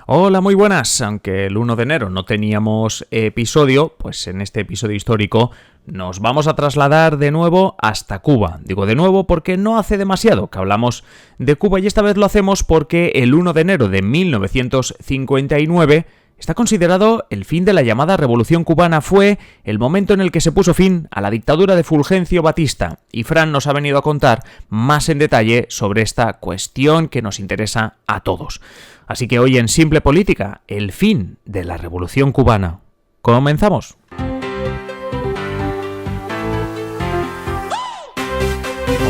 Hola, muy buenas. Aunque el 1 de enero no teníamos episodio, pues en este episodio histórico nos vamos a trasladar de nuevo hasta Cuba. Digo de nuevo porque no hace demasiado que hablamos de Cuba y esta vez lo hacemos porque el 1 de enero de 1959 está considerado el fin de la llamada Revolución Cubana. Fue el momento en el que se puso fin a la dictadura de Fulgencio Batista. Y Fran nos ha venido a contar más en detalle sobre esta cuestión que nos interesa a todos. Así que hoy en Simple Política, el fin de la Revolución Cubana. ¡Comenzamos!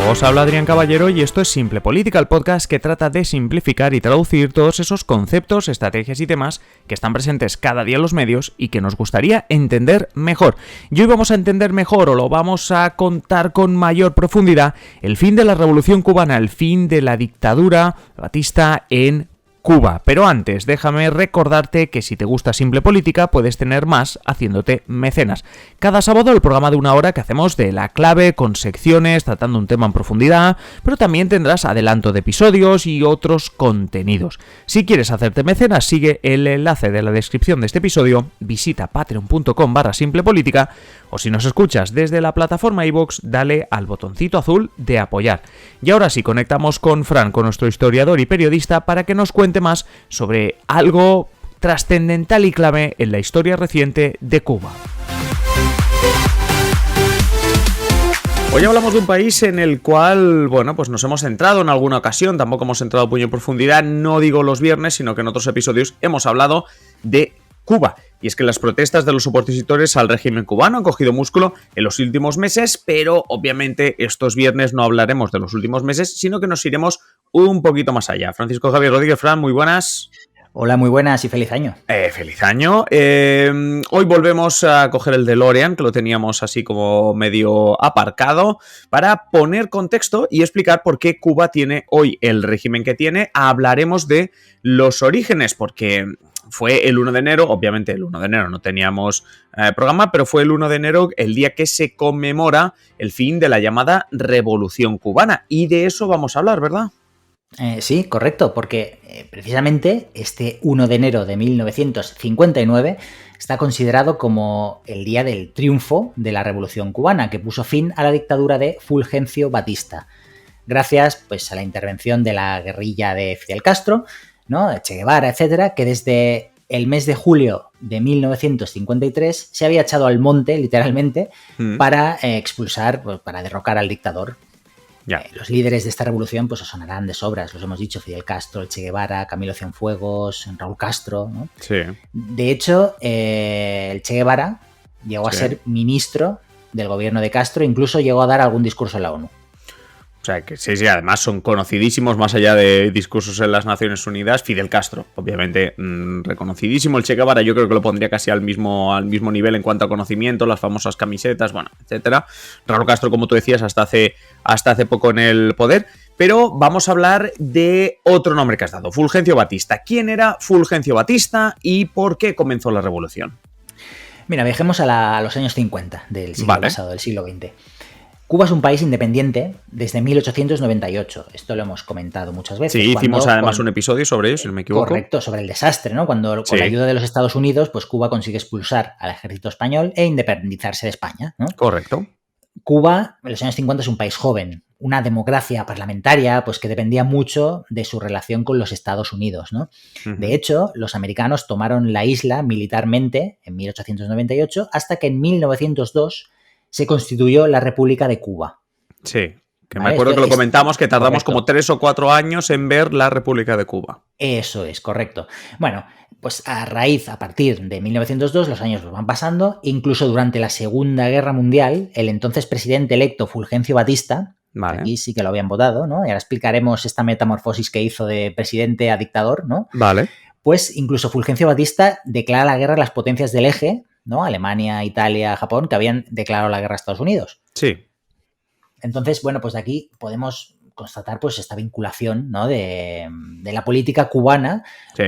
Os habla Adrián Caballero y esto es Simple Política, el podcast que trata de simplificar y traducir todos esos conceptos, estrategias y temas que están presentes cada día en los medios y que nos gustaría entender mejor. Y hoy vamos a entender mejor, o lo vamos a contar con mayor profundidad, el fin de la Revolución Cubana, el fin de la dictadura Batista en Cuba. Pero antes, déjame recordarte que si te gusta Simple Política, puedes tener más haciéndote mecenas. Cada sábado el programa de 1 hora que hacemos de La Clave, con secciones, tratando un tema en profundidad, pero también tendrás adelanto de episodios y otros contenidos. Si quieres hacerte mecenas, sigue el enlace de la descripción de este episodio, visita patreon.com/simplepolítica, o si nos escuchas desde la plataforma iVoox, dale al botoncito azul de apoyar. Y ahora sí, conectamos con Fran, con nuestro historiador y periodista, para que nos cuente más sobre algo trascendental y clave en la historia reciente de Cuba. Hoy hablamos de un país en el cual, pues nos hemos centrado en alguna ocasión, tampoco hemos entrado muy en profundidad, no digo los viernes, sino que en otros episodios hemos hablado de Cuba. Y es que las protestas de los opositores al régimen cubano han cogido músculo en los últimos meses, pero obviamente estos viernes no hablaremos de los últimos meses, sino que nos iremos un poquito más allá. Francisco Javier Rodríguez, Fran, muy buenas. Hola, muy buenas y feliz año. Feliz año. Hoy volvemos a coger el DeLorean, que lo teníamos así como medio aparcado, para poner contexto y explicar por qué Cuba tiene hoy el régimen que tiene. Hablaremos de los orígenes, porque fue el 1 de enero, obviamente el 1 de enero no teníamos programa, pero fue el 1 de enero el día que se conmemora el fin de la llamada Revolución Cubana. Y de eso vamos a hablar, ¿verdad? Sí, correcto, porque precisamente este 1 de enero de 1959 está considerado como el día del triunfo de la Revolución Cubana, que puso fin a la dictadura de Fulgencio Batista, gracias pues a la intervención de la guerrilla de Fidel Castro, ¿no? Che Guevara, etcétera, que desde el mes de julio de 1953 se había echado al monte, literalmente, para expulsar, para derrocar al dictador. Ya. Los líderes de esta revolución pues os sonarán de sobras, los hemos dicho, Fidel Castro, el Che Guevara, Camilo Cienfuegos, Raúl Castro, ¿no? Sí. De hecho, el Che Guevara llegó a ser ministro del gobierno de Castro, incluso llegó a dar algún discurso en la ONU. O sea, que sí, además son conocidísimos, más allá de discursos en las Naciones Unidas. Fidel Castro, obviamente, reconocidísimo. El Che Guevara yo creo que lo pondría casi al mismo nivel en cuanto a conocimiento, las famosas camisetas, etcétera. Raúl Castro, como tú decías, hasta hace poco en el poder. Pero vamos a hablar de otro nombre que has dado, Fulgencio Batista. ¿Quién era Fulgencio Batista y por qué comenzó la revolución? Mira, viajemos a los años 50 del siglo pasado, del siglo XX. Cuba es un país independiente desde 1898. Esto lo hemos comentado muchas veces. Sí, hicimos además un episodio sobre ello, si no me equivoco. Correcto, sobre el desastre, ¿no? Cuando con la ayuda de los Estados Unidos, pues Cuba consigue expulsar al ejército español e independizarse de España, ¿no? Correcto. Cuba, en los años 50, es un país joven, una democracia parlamentaria, pues que dependía mucho de su relación con los Estados Unidos, ¿no? Uh-huh. De hecho, los americanos tomaron la isla militarmente en 1898 hasta que en 1902 se constituyó la República de Cuba. Sí, que me acuerdo que lo comentamos, que tardamos como 3 o 4 años en ver la República de Cuba. Eso es, correcto. Bueno, pues a partir de 1902, los años van pasando, incluso durante la Segunda Guerra Mundial, el entonces presidente electo Fulgencio Batista, aquí sí que lo habían votado, ¿no? Y ahora explicaremos esta metamorfosis que hizo de presidente a dictador, ¿no? Vale. Pues incluso Fulgencio Batista declara la guerra a las potencias del eje, ¿no? Alemania, Italia, Japón, que habían declarado la guerra a Estados Unidos. Sí. Entonces, pues de aquí podemos constatar pues esta vinculación, ¿no? de la política cubana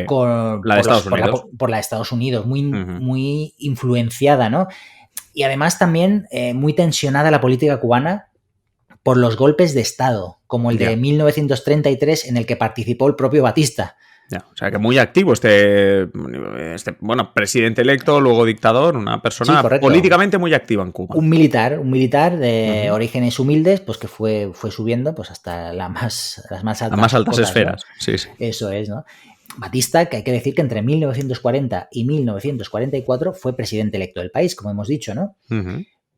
con la de Estados Unidos. Por la de Estados Unidos, muy influenciada, ¿no? Y además también muy tensionada la política cubana por los golpes de Estado, como el de 1933 en el que participó el propio Batista. Ya, o sea que muy activo bueno, presidente electo, luego dictador, una persona políticamente muy activa en Cuba. Un militar de orígenes humildes, pues que fue subiendo pues hasta las más altas, las más altas cotas, esferas, ¿no? Sí. Eso es, ¿no? Batista, que hay que decir que entre 1940 y 1944 fue presidente electo del país, como hemos dicho, ¿no?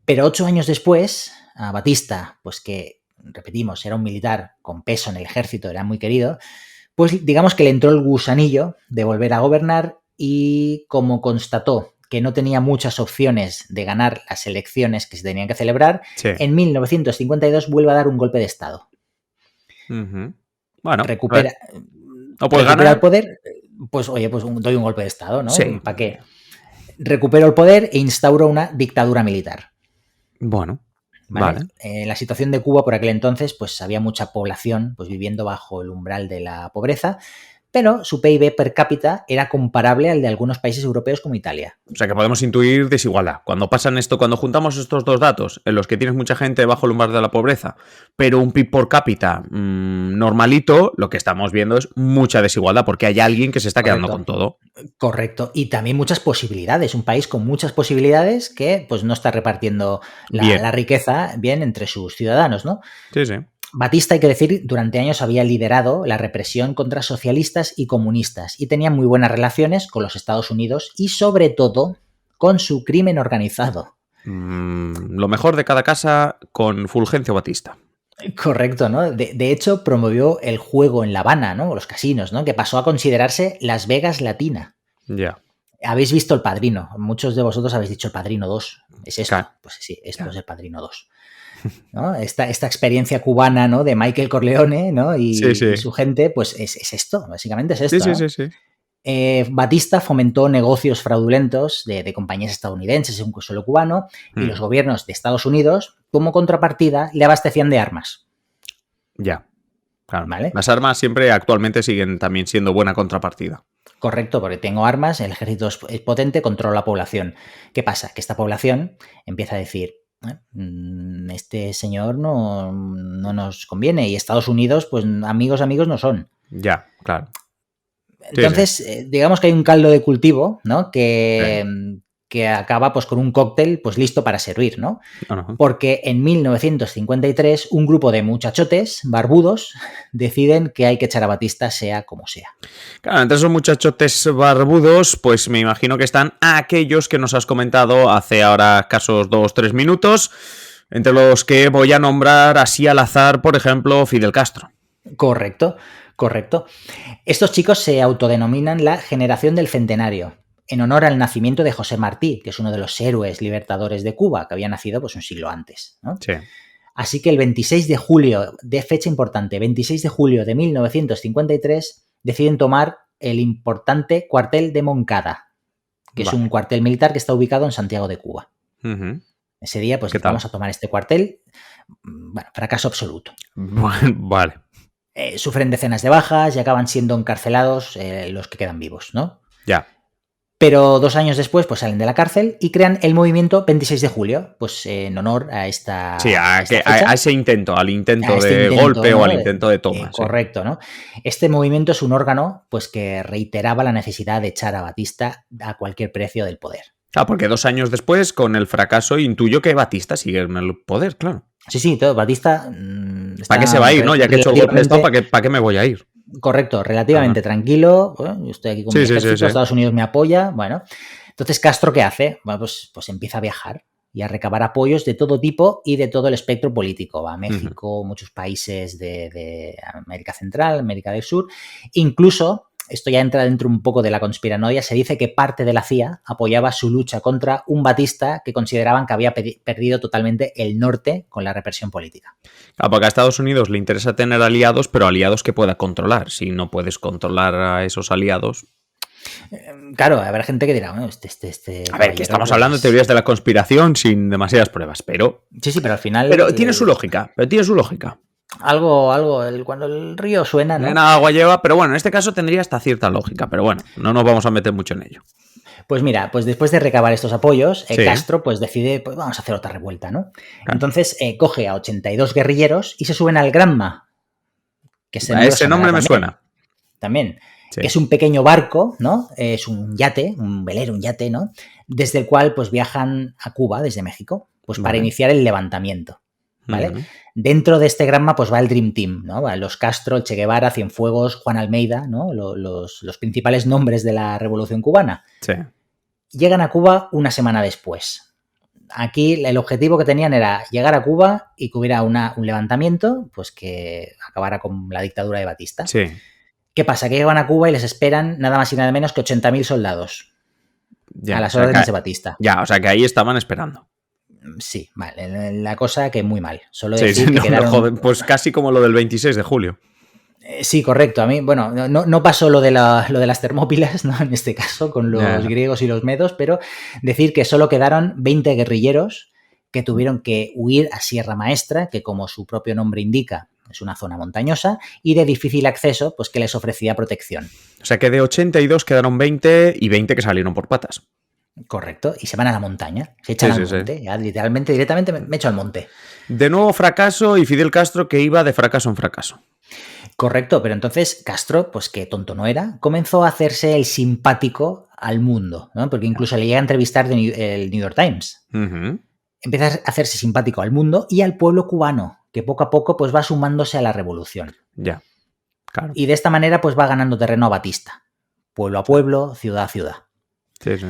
Pero 8 años después, a Batista, pues que, repetimos, era un militar con peso en el ejército, era muy querido, pues digamos que le entró el gusanillo de volver a gobernar y como constató que no tenía muchas opciones de ganar las elecciones que se tenían que celebrar, en 1952 vuelve a dar un golpe de Estado. Bueno, recupera ganar el poder, pues oye, pues doy un golpe de Estado, ¿no? Sí. ¿Para qué? Recuperó el poder e instauró una dictadura militar. Bueno, vale. En la situación de Cuba por aquel entonces, pues había mucha población pues viviendo bajo el umbral de la pobreza, pero su PIB per cápita era comparable al de algunos países europeos como Italia. O sea que podemos intuir desigualdad. Cuando juntamos estos dos datos, en los que tienes mucha gente bajo el umbral de la pobreza, pero un PIB por cápita normalito, lo que estamos viendo es mucha desigualdad, porque hay alguien que se está quedando con todo. Correcto. Y también muchas posibilidades. Un país con muchas posibilidades que pues no está repartiendo la riqueza bien entre sus ciudadanos, ¿no? Sí. Batista, hay que decir, durante años había liderado la represión contra socialistas y comunistas y tenía muy buenas relaciones con los Estados Unidos y, sobre todo, con su crimen organizado. Lo mejor de cada casa con Fulgencio Batista. Correcto, ¿no? De hecho, promovió el juego en La Habana, ¿no? O los casinos, ¿no? Que pasó a considerarse Las Vegas latina. Ya. Habéis visto El Padrino. Muchos de vosotros habéis dicho El Padrino 2. ¿Es esto? Claro. Pues sí, esto es El Padrino 2. ¿No? Esta experiencia cubana, ¿no? De Michael Corleone, ¿no? Y su gente, pues es esto, básicamente es esto. Sí. Batista fomentó negocios fraudulentos de compañías estadounidenses, un suelo cubano, y los gobiernos de Estados Unidos, como contrapartida, le abastecían de armas. Ya, claro. ¿Vale? Las armas siempre actualmente siguen también siendo buena contrapartida. Correcto, porque tengo armas, el ejército es potente, controla la población. ¿Qué pasa? Que esta población empieza a decir, este señor no nos conviene, y Estados Unidos, pues amigos no son. Ya, claro. Entonces, digamos que hay un caldo de cultivo, ¿no? Que acaba pues con un cóctel pues listo para servir, ¿no? Porque en 1953 un grupo de muchachotes barbudos deciden que hay que echar a Batista sea como sea. Claro, entre esos muchachotes barbudos, pues me imagino que están aquellos que nos has comentado hace ahora escasos 2-3 minutos, entre los que voy a nombrar así al azar, por ejemplo, Fidel Castro. Correcto. Estos chicos se autodenominan la generación del centenario, en honor al nacimiento de José Martí, que es uno de los héroes libertadores de Cuba, que había nacido pues un siglo antes, ¿no? Sí. Así que el 26 de julio, de fecha importante, 26 de julio de 1953, deciden tomar el importante cuartel de Moncada, que es un cuartel militar que está ubicado en Santiago de Cuba. Ese día, pues vamos a tomar este cuartel. Bueno, fracaso absoluto. Vale. Sufren decenas de bajas y acaban siendo encarcelados los que quedan vivos, ¿no? Ya. Pero 2 años después pues salen de la cárcel y crean el movimiento 26 de julio, pues en honor a esta Sí, a ese intento, al intento de golpe, ¿no? O al de, intento de toma. Correcto, ¿no? Este movimiento es un órgano pues que reiteraba la necesidad de echar a Batista a cualquier precio del poder. Ah, porque 2 años después, con el fracaso, intuyo que Batista sigue en el poder, claro. Sí, todo. Batista... ¿Para qué se va a ir, no? Ya que he hecho el golpe de Estado, ¿para qué me voy a ir? Correcto, relativamente tranquilo. Bueno, yo estoy aquí con mi ejército, Estados Unidos me apoya. Bueno, entonces Castro, ¿qué hace? Bueno, pues empieza a viajar y a recabar apoyos de todo tipo y de todo el espectro político. Va a México, muchos países de América Central, América del Sur. Incluso, esto ya entra dentro un poco de la conspiranoia, se dice que parte de la CIA apoyaba su lucha contra un Batista que consideraban que había perdido totalmente el norte con la represión política. Claro, porque a Estados Unidos le interesa tener aliados, pero aliados que pueda controlar. Si no puedes controlar a esos aliados... Claro, habrá gente que dirá, bueno, a ver, que estamos hablando de teorías de la conspiración sin demasiadas pruebas, pero... Sí, pero al final... Pero tiene su lógica, Algo, cuando el río suena, ¿no? Nada agua lleva, pero bueno, en este caso tendría hasta cierta lógica, pero bueno, no nos vamos a meter mucho en ello. Pues mira, pues después de recabar estos apoyos, Castro pues decide, pues vamos a hacer otra revuelta, ¿no? Claro. Entonces coge a 82 guerrilleros y se suben al Granma. Que ese nombre me suena. También. Sí. que es un pequeño barco, ¿no? Es un yate, un velero, un yate, ¿no? Desde el cual pues viajan a Cuba desde México, pues para Vale. iniciar el levantamiento, ¿vale? Ujú. Dentro de este granma pues va el Dream Team, ¿no? Va los Castro, Che Guevara, Cienfuegos, Juan Almeida, ¿no? Los principales nombres de la Revolución Cubana. Sí. Llegan a Cuba una semana después. Aquí el objetivo que tenían era llegar a Cuba y que hubiera un levantamiento, pues que acabara con la dictadura de Batista. Sí. ¿Qué pasa? Que llegan a Cuba y les esperan nada más y nada menos que 80.000 soldados Ya, a las o sea, órdenes de Batista. Ya, o sea que ahí estaban esperando. Sí, vale, la cosa que muy mal. Solo Sí, decir sí, que no, quedaron... joder, pues casi como lo del 26 de julio. Sí, correcto. A mí, bueno, no pasó lo de las Termópilas, ¿no? En este caso, con los griegos y los medos, pero decir que solo quedaron 20 guerrilleros que tuvieron que huir a Sierra Maestra, que como su propio nombre indica, es una zona montañosa y de difícil acceso, pues que les ofrecía protección. O sea que de 82 quedaron 20 y 20 que salieron por patas. Correcto, y se van a la montaña, se echan al monte, sí. Ya literalmente, directamente me echo al monte. De nuevo fracaso y Fidel Castro que iba de fracaso en fracaso. Correcto, pero entonces Castro, pues que tonto no era, comenzó a hacerse el simpático al mundo, ¿no? Porque incluso le llega a entrevistar el New York Times. Empieza a hacerse simpático al mundo y al pueblo cubano, que poco a poco pues va sumándose a la revolución. Ya, claro. Y de esta manera pues va ganando terreno a Batista, pueblo a pueblo, ciudad a ciudad. Sí, sí.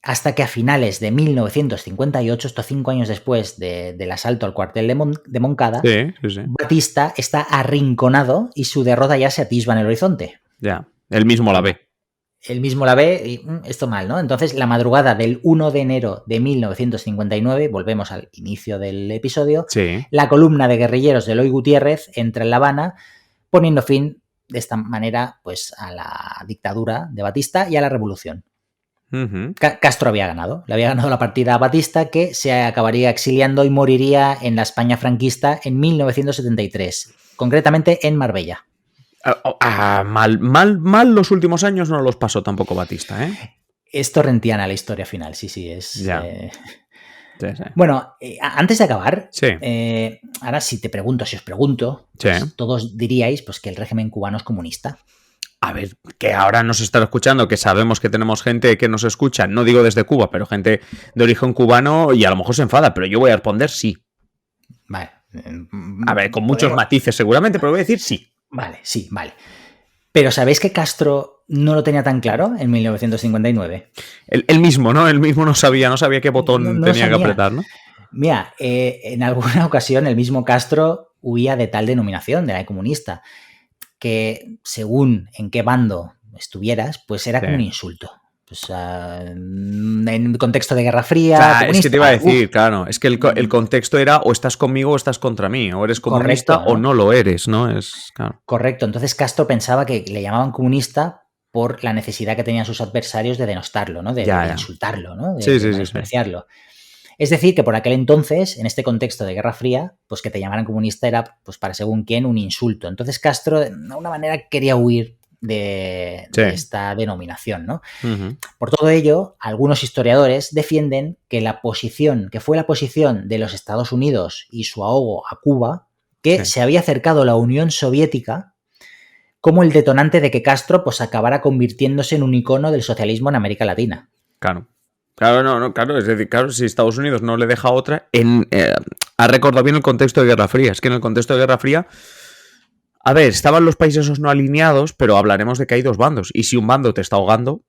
Hasta que a finales de 1958, estos 5 años después del asalto al cuartel de Moncada, sí, sí, sí. Batista está arrinconado y su derrota ya se atisba en el horizonte. Ya, él mismo la ve. Él mismo la ve y esto mal, ¿no? Entonces, la madrugada del 1 de enero de 1959, volvemos al inicio del episodio, sí. La columna de guerrilleros de Eloy Gutiérrez entra en La Habana, poniendo fin de esta manera pues, a la dictadura de Batista y a la revolución. Castro había ganado. Le había ganado la partida a Batista, que se acabaría exiliando y moriría en la España franquista en 1973, concretamente en Marbella. Mal los últimos años no los pasó tampoco Batista, ¿eh? Es torrentiana la historia final, sí, es... Ya. Sí, sí. Bueno, antes de acabar, sí. Ahora si os pregunto, pues sí. todos diríais pues, que el régimen cubano es comunista. A ver, que ahora nos están escuchando, que sabemos que tenemos gente que nos escucha, no digo desde Cuba, pero gente de origen cubano y a lo mejor se enfada, pero yo voy a responder sí. Vale. A ver, con muchos matices seguramente, pero voy a decir sí. Vale, sí, vale. Pero ¿sabéis que Castro no lo tenía tan claro en 1959? Él mismo, ¿no? Él mismo no sabía qué botón tenía que apretar, ¿no? Mira, en alguna ocasión el mismo Castro huía de tal denominación, de la comunista, que según en qué bando estuvieras, pues era como un insulto. Pues, en contexto de Guerra Fría... O sea, es que te iba a decir, claro, es que el contexto era o estás conmigo o estás contra mí, o eres comunista correcto, ¿no? O no lo eres, ¿no? Es claro. Correcto, entonces Castro pensaba que le llamaban comunista por la necesidad que tenían sus adversarios de denostarlo, ¿no? De insultarlo, ¿no? De despreciarlo. Es decir, que por aquel entonces, en este contexto de Guerra Fría, pues que te llamaran comunista era, pues para según quién, un insulto. Entonces Castro, de alguna manera, quería huir de esta denominación, ¿no? Por todo ello, algunos historiadores defienden que fue la posición de los Estados Unidos y su ahogo a Cuba, que se había acercado la Unión Soviética como el detonante de que Castro pues acabara convirtiéndose en un icono del socialismo en América Latina. Claro. Claro, claro, es decir, claro, si Estados Unidos no le deja otra, ha recordado bien el contexto de Guerra Fría, es que en el contexto de Guerra Fría, a ver, estaban los países esos no alineados, pero hablaremos de que hay dos bandos, y si un bando te está ahogando,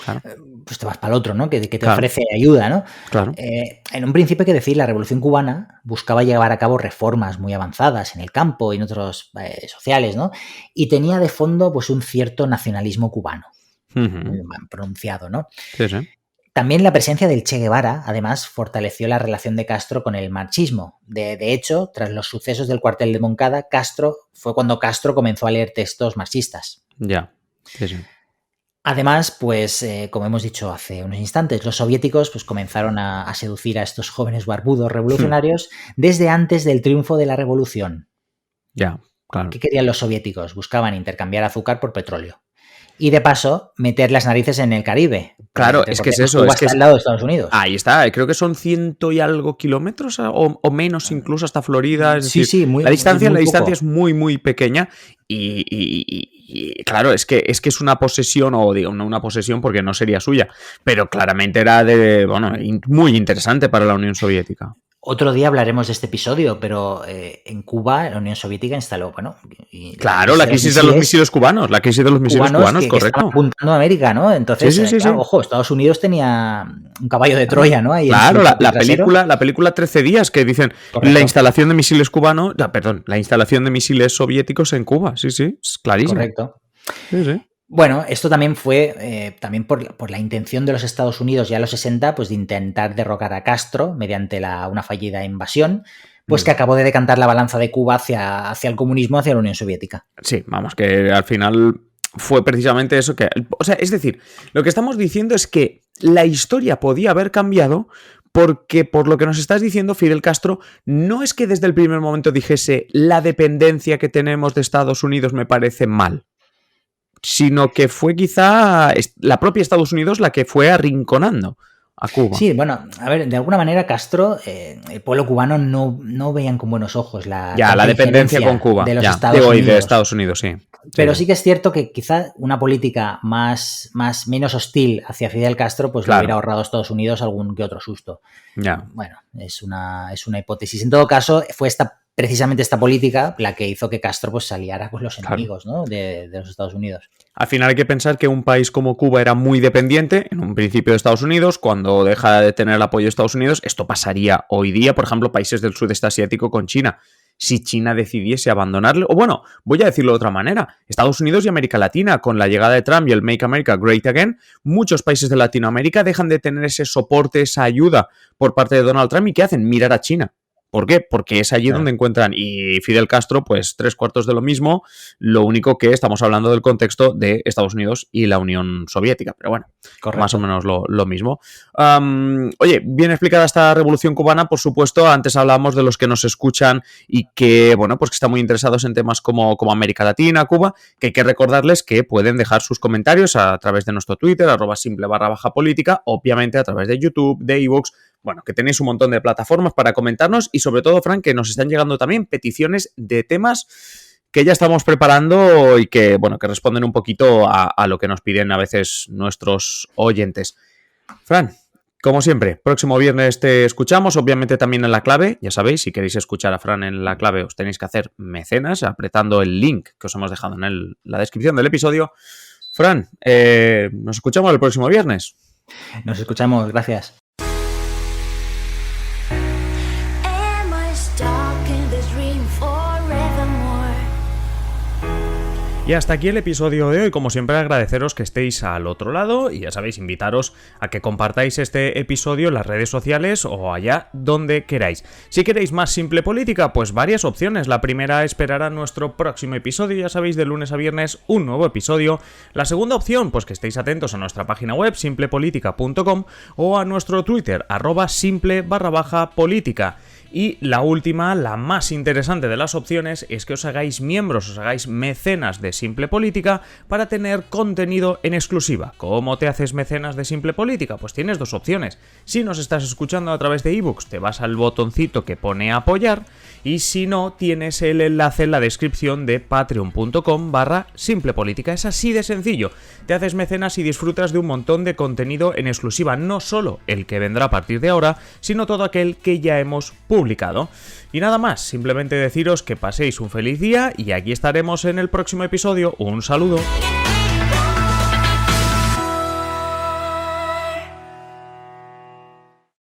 claro. Pues te vas para el otro, ¿no? Que te ofrece ayuda, ¿no? Claro. En un principio hay que decir, la Revolución Cubana buscaba llevar a cabo reformas muy avanzadas en el campo y en otros sociales, ¿no? Y tenía de fondo pues un cierto nacionalismo cubano, muy pronunciado, ¿no? Sí, sí. También la presencia del Che Guevara, además, fortaleció la relación de Castro con el marxismo. De hecho, tras los sucesos del cuartel de Moncada, fue cuando Castro comenzó a leer textos marxistas. Ya, sí, sí. Además, pues, como hemos dicho hace unos instantes, los soviéticos pues, comenzaron a seducir a estos jóvenes barbudos revolucionarios desde antes del triunfo de la revolución. Ya, claro. ¿Qué querían los soviéticos? Buscaban intercambiar azúcar por petróleo. y de paso meter las narices en el Caribe. Claro, es que es eso. Cuba es que está al lado de Estados Unidos. Ahí está, creo que son 100 y algo kilómetros o menos incluso hsta Florida. Es decir, sí, la distancia poco. Es muy, muy pequeña y claro, es que es una posesión, o digo, no una posesión porque no sería suya, pero claramente era muy interesante para la Unión Soviética. Otro día hablaremos de este episodio, pero en Cuba la Unión Soviética instaló, claro, la crisis de los misiles cubanos, correcto. Que estaban apuntando a América, ¿no? Entonces, sí. Ojo, Estados Unidos tenía un caballo de Troya, ¿no? Ahí claro, la película 13 días que dicen la instalación de misiles cubanos, la instalación de misiles soviéticos en Cuba, sí, es clarísimo. Correcto. Sí. Bueno, esto también fue también por la intención de los Estados Unidos ya en los 60, pues de intentar derrocar a Castro mediante una fallida invasión, pues que acabó de decantar la balanza de Cuba hacia el comunismo, hacia la Unión Soviética. Sí, vamos, que al final fue precisamente eso que... O sea, es decir, lo que estamos diciendo es que la historia podía haber cambiado porque, por lo que nos estás diciendo, Fidel Castro no es que desde el primer momento dijese la dependencia que tenemos de Estados Unidos me parece mal, sino que fue quizá la propia Estados Unidos la que fue arrinconando a Cuba. Sí, bueno, a ver, de alguna manera Castro, el pueblo cubano no veían con buenos ojos la dependencia con Cuba de los Estados Unidos, sí. Pero sí que es cierto que quizá una política menos hostil hacia Fidel Castro pues le hubiera ahorrado a Estados Unidos algún que otro susto. Ya. Bueno, es una hipótesis. En todo caso, fue precisamente esta política la que hizo que Castro pues se aliara con los enemigos, ¿no? de los Estados Unidos. Al final hay que pensar que un país como Cuba era muy dependiente, en un principio, de Estados Unidos. Cuando deja de tener el apoyo de Estados Unidos, esto pasaría hoy día, por ejemplo, países del sudeste asiático con China. Si China decidiese abandonarle, o bueno, voy a decirlo de otra manera, Estados Unidos y América Latina, con la llegada de Trump y el Make America Great Again, muchos países de Latinoamérica dejan de tener ese soporte, esa ayuda por parte de Donald Trump, y ¿qué hacen? Mirar a China. ¿Por qué? Porque es allí donde encuentran, y Fidel Castro, pues 3/4 de lo mismo, lo único que estamos hablando del contexto de Estados Unidos y la Unión Soviética, pero bueno, correcto, más o menos lo mismo. Oye, bien explicada esta revolución cubana, por supuesto. Antes hablábamos de los que nos escuchan y que, bueno, pues que están muy interesados en temas como América Latina, Cuba, que hay que recordarles que pueden dejar sus comentarios a través de nuestro Twitter, @simple_política, obviamente a través de YouTube, de iVoox. Bueno, que tenéis un montón de plataformas para comentarnos y sobre todo, Fran, que nos están llegando también peticiones de temas que ya estamos preparando y que, bueno, que responden un poquito a lo que nos piden a veces nuestros oyentes. Fran, como siempre, próximo viernes te escuchamos, obviamente también en La Clave. Ya sabéis, si queréis escuchar a Fran en La Clave os tenéis que hacer mecenas apretando el link que os hemos dejado en la descripción del episodio. Fran, nos escuchamos el próximo viernes. Nos escuchamos, gracias. Y hasta aquí el episodio de hoy. Como siempre, agradeceros que estéis al otro lado y ya sabéis, invitaros a que compartáis este episodio en las redes sociales o allá donde queráis. Si queréis más Simple Política, pues varias opciones. La primera, esperar a nuestro próximo episodio, ya sabéis, de lunes a viernes un nuevo episodio. La segunda opción, pues que estéis atentos a nuestra página web simplepolitica.com o a nuestro Twitter @simple_política. Y la última, la más interesante de las opciones, es que os hagáis miembros, os hagáis mecenas de Simple Política para tener contenido en exclusiva. ¿Cómo te haces mecenas de Simple Política? Pues tienes dos opciones. Si nos estás escuchando a través de iVoox, te vas al botoncito que pone apoyar, y si no, tienes el enlace en la descripción de patreon.com/simplepolítica. Es así de sencillo. Te haces mecenas y disfrutas de un montón de contenido en exclusiva, no solo el que vendrá a partir de ahora, sino todo aquel que ya hemos publicado. Y nada más, simplemente deciros que paséis un feliz día y aquí estaremos en el próximo episodio. Un saludo.